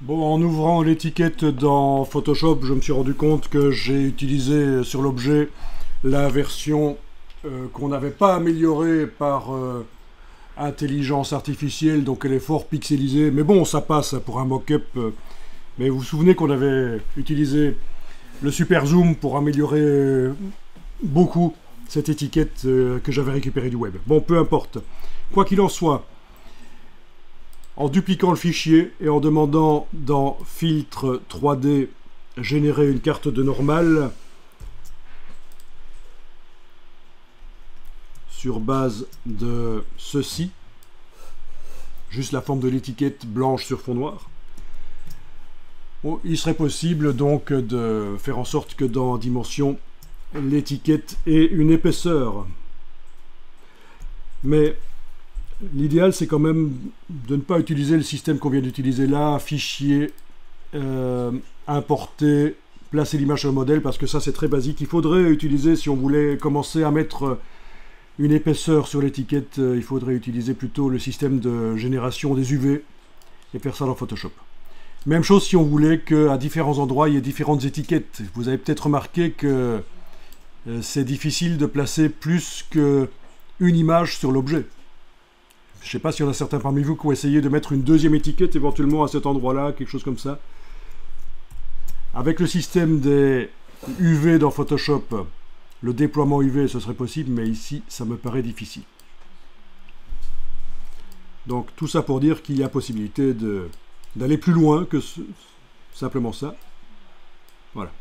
Bon, en ouvrant l'étiquette dans Photoshop, je me suis rendu compte que j'ai utilisé sur l'objet la version qu'on n'avait pas améliorée par intelligence artificielle, donc elle est fort pixelisée. Mais bon, ça passe pour un mock-up. Mais vous vous souvenez qu'on avait utilisé le super zoom pour améliorer beaucoup cette étiquette que j'avais récupérée du web. Bon, peu importe. Quoi qu'il en soit, en dupliquant le fichier et en demandant dans filtre 3D générer une carte de normale sur base de ceci, juste la forme de l'étiquette blanche sur fond noir. Bon, il serait possible donc de faire en sorte que dans dimension, l'étiquette ait une épaisseur. Mais l'idéal, c'est quand même de ne pas utiliser le système qu'on vient d'utiliser là, fichier, importer, placer l'image sur le modèle, parce que ça c'est très basique. Il faudrait utiliser, si on voulait commencer à mettre une épaisseur sur l'étiquette, il faudrait utiliser plutôt le système de génération des UV et faire ça dans Photoshop. Même chose si on voulait qu'à différents endroits il y ait différentes étiquettes. Vous avez peut-être remarqué que c'est difficile de placer plus qu'une image sur l'objet. Je ne sais pas s'il y en a certains parmi vous qui ont essayé de mettre une deuxième étiquette éventuellement à cet endroit-là, quelque chose comme ça. Avec le système des UV dans Photoshop, le déploiement UV, ce serait possible, mais ici, ça me paraît difficile. Donc tout ça pour dire qu'il y a possibilité d'aller plus loin que simplement ça. Voilà.